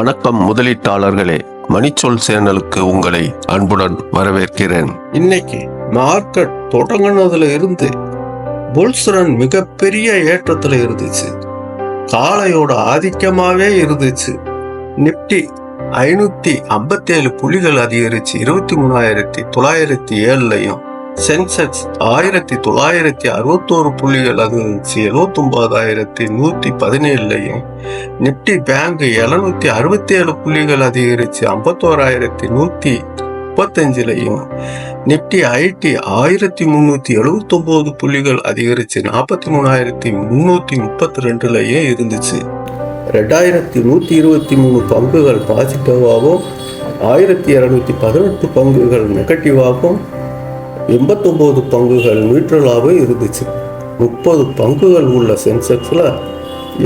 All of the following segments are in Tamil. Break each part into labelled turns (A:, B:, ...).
A: வணக்கம் முதலீட்டாளர்களே, மணிச்சொல் சேனலுக்கு உங்களை அன்புடன் வரவேற்கிறேன். இன்னைக்கு மார்க்கெட் தொடங்கினதுல இருந்து புல்ஸ் ரன் மிகப்பெரிய ஏற்றத்துல இருந்துச்சு. காளையோட ஆதிக்கமாவே இருந்துச்சு. நிப்டி 557 புள்ளிகள் அதிகரிச்சு 23,907லையும், சென்செக்ஸ் 1961 புள்ளிகள் அதிகரிச்சு 79,117லையும், நிப்டி பேங்க் 767 புள்ளிகள் அதிகரிச்சு 51,135லையும், நிப்டி ஐடி 1379 புள்ளிகள் அதிகரிச்சு 43,332லையும் இருந்துச்சு. 2123 பங்குகள் பாசிட்டிவாகவும் 1218 பங்குகள் நெகட்டிவாகவும் 89 பங்குகள் நியூட்ரலாகவும் இருந்துச்சு. 30 பங்குகள் உள்ள சென்செக்ஸ்ல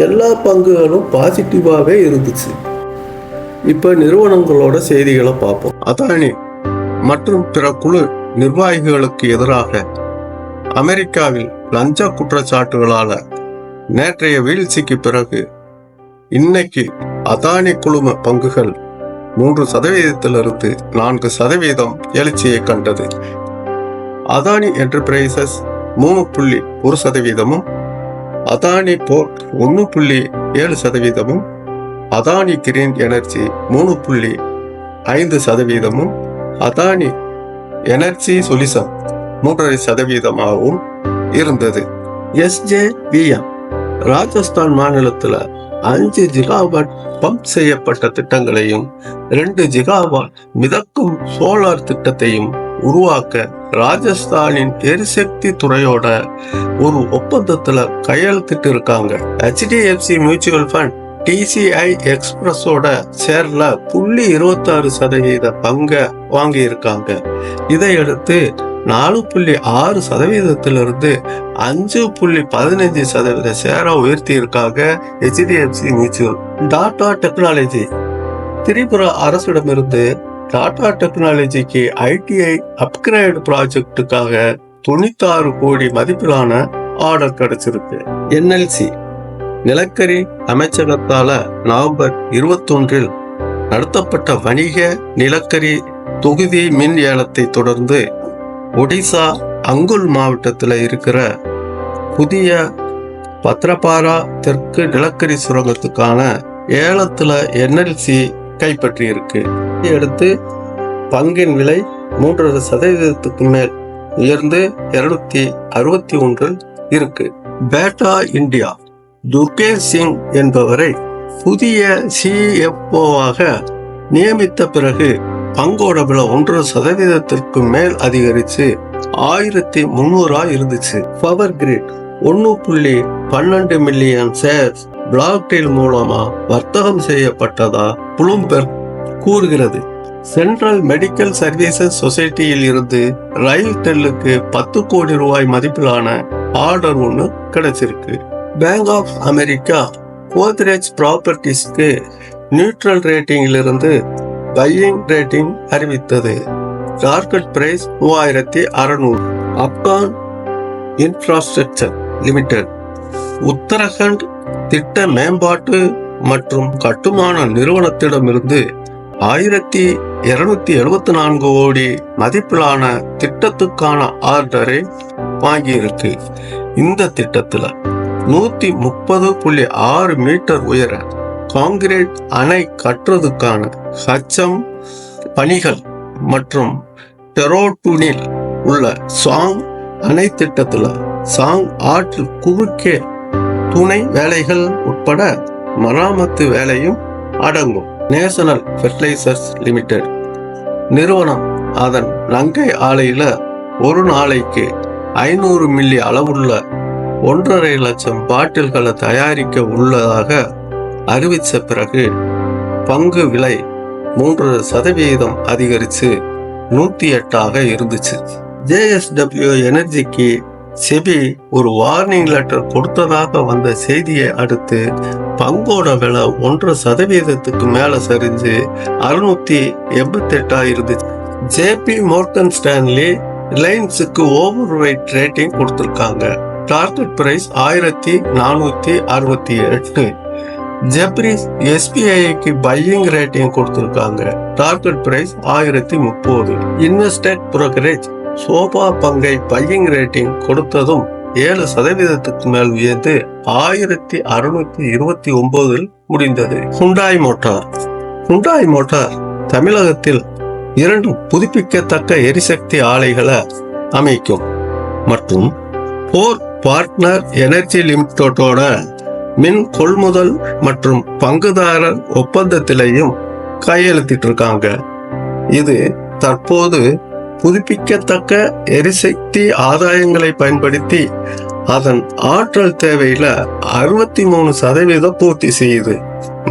A: எல்லா பங்குகளும் பாசிட்டிவாகவே இருந்துச்சு. இப்போ நிறுவனங்களோட செய்திகளை பார்ப்போம். அதானி மற்றும் பிற குழு நிர்வாகிகளுக்கு எதிராக அமெரிக்காவில் லஞ்ச குற்றச்சாட்டுகளால நேற்றைய வீழ்ச்சிக்கு பிறகு இன்னைக்கு அதானி குழும பங்குகள் 3%-லிருந்து 4% எழுச்சியை கண்டது. Adani enterprises 3.1%, Adani port 1.7%, Adani green energy 3.5%, Adani energy solution 3.5%-ஆகவும் இருந்தது. SJVN ராஜஸ்தான் மாநிலத்துல 5 ஜிகாவாட் பம்ப் செய்யப்பட்ட திட்டங்களையும் 2 ஜிகாவாட் மிதக்கும் சோலார் திட்டத்தையும் உருவாக்க ராஜஸ்தானின் எரிசக்தி துறையோட ஒரு ஒப்பந்தத்துல கையெழுத்திட்டு இருக்காங்க. HDFC மியூச்சுவல் ஃபண்ட் TCI எக்ஸ்பிரஸோட ஷேர்ல 0.26% பங்க வாங்கி இருக்காங்க. இதையடுத்து 4.6%-லிருந்து 5.15% ஷேரை உயர்த்தி இருக்காங்க HDFC mutual. Tata technology Tripura அரசிடமிருந்து டாடா டெக்னாலஜிக்கு ITI அப்கிரேட் ப்ராஜெக்டுக்காக 96 கோடி மதிப்பிலான ஆர்டர் கிடைச்சிருக்கு. NLC நிலக்கரி அமைச்சகத்தால நவம்பர் 21 நடத்தப்பட்ட வணிக நிலக்கரி தொகுதி மின் ஏலத்தை தொடர்ந்து ஒடிசா அங்குல் மாவட்டத்தில் இருக்கிற புதிய பத்ரபாரா தெற்கு நிலக்கரி சுரங்கத்துக்கான ஏலத்துல NLC கைப்பற்றி இருக்கு. அடுத்து பங்கின் விலை 3% மேல் உயர்ந்து 261 இருக்கு. பேட்டா இந்தியா துர்கேஷ் சிங் என்பவரை புதிய CFO-ஆக நியமித்த பிறகு பங்கோட விலை 1% மேல் அதிகரிச்சு 1300 இருந்துச்சு. பவர் கிரிட் 1.12 மில்லியன் ஷேர்ஸ் பிளாக்டெயில் மூலமா வர்த்தகம் செய்யப்பட்டதா ப்ளூம்பெர்க் கூறுகிறது. சென்ட்ரல் மெடிக்கல் சர்வீசஸ் சொசைட்டியில் இருந்து ரயில்டெல்லுக்கு 10 கோடி ரூபாய் மதிப்பிலான ஆர்டர் ஒன்று கிடைச்சிருக்கு. பேங்க் ஆஃப் அமெரிக்கா கோத்ரேஜ் ப்ராப்பர்ட்டிஸ்க்கு நியூட்ரல் ரேட்டிங்கில் இருந்து பையிங் ரேட்டிங் அறிவித்தது. Target price 3600. Afcons infrastructure limited Uttarakhand திட்ட மேம்பாட்டு மற்றும் கட்டுமான நிறுவனத்திடமிருந்து 1274 கோடி மதிப்பிலான திட்டத்துக்கான ஆர்டரை வாங்கியிருக்கு. இந்த திட்டத்துல 130.6 மீட்டர் உயர காங்கிரீட் அணை கட்டுறதுக்கான HM பணிகள் மற்றும் டெரோட்டூனில் உள்ள சாங் அணை திட்டத்துல சாங் ஆற்று குறுக்கே துணை வேலைகள் உட்பட மராமத்து வேலையும் அடங்கும். நேஷனல் ஃபெர்டிலைசர்ஸ் லிமிடெட் நிறுவனம் அதன் நங்கை ஆலையில ஒரு நாளைக்கு 500 மில்லி அளவுள்ள 1.5 லட்சம் பாட்டில்களை தயாரிக்க உள்ளதாக அறிவித்த பிறகு பங்கு விலை 3% அதிகரித்து 108 இருந்துச்சு. JSW எனர்ஜிக்கு செபி ஒரு வார்னிங் லெட்டர் கொடுத்ததாக வந்த செய்தியை அடுத்து பங்கோட விலை 1% மேல சரிஞ்சு 688 இருந்துச்சு. JP மோர்கன் ஸ்டான்லி ரிலையன்ஸுக்கு ஓவர் வெயிட் ரேட்டிங் கொடுத்திருக்காங்க. Target price 1468. ஜெப்ரீஸ் SBIக்கு பையிங் ரேட்டிங் கொடுத்திருக்காங்க. Target price 1030. Invested brokerage Sobha பங்கை பையிங் ரேட்டிங் கொடுத்ததும் 7% மேல் உயர்ந்து 1629 முடிந்தது. ஹுண்டாய் மோட்டார் தமிழகத்தில் 2 புதுப்பிக்கத்தக்க எரிசக்தி ஆலைகளை அமைக்கும் மற்றும் போர் பார்ட்னர் எனர்ஜி லிமிடெடோட மின் கொள்முதல் மற்றும் பங்குதாரர் ஒப்பந்தத்திலையும் கையெழுத்திட்டு இருக்காங்க. இது தற்போது புதுப்பிக்கத்தக்க எரிசக்தி ஆதாயங்களை பயன்படுத்தி அதன் ஆற்றல் தேவையில 63% பூர்த்தி செய்யுது.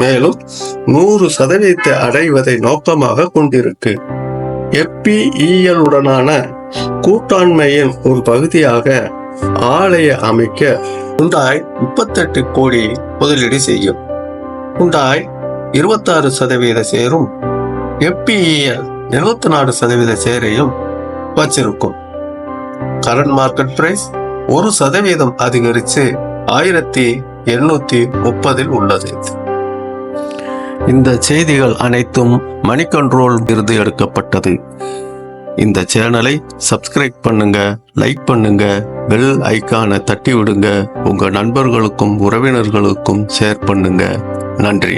A: மேலும் 100% அடைவதை நோக்கமாக கொண்டிருக்கு. FPEL உடனான கூட்டாண்மையின் ஒரு பகுதியாக ஆலையை அமைக்க ஹுண்டாய் 38 கோடி முதலீடு செய்யும். ஹுண்டாய் 26% சேரும், FPEL 24% சேரையும் வச்சிருக்கும். கரண்ட் மார்க்கெட் பிரைஸ் 1% அதிகரித்து 1830 உள்ளது. இந்த செய்திகள் அனைத்தும் மணி கண்ட்ரோல் இருந்து எடுக்கப்பட்டது. இந்த சேனலை சப்ஸ்கிரைப் பண்ணுங்க, லைக் பண்ணுங்க, பெல் ஐகானை தட்டி விடுங்க, உங்க நண்பர்களுக்கும் உறவினர்களுக்கும் ஷேர் பண்ணுங்க. நன்றி.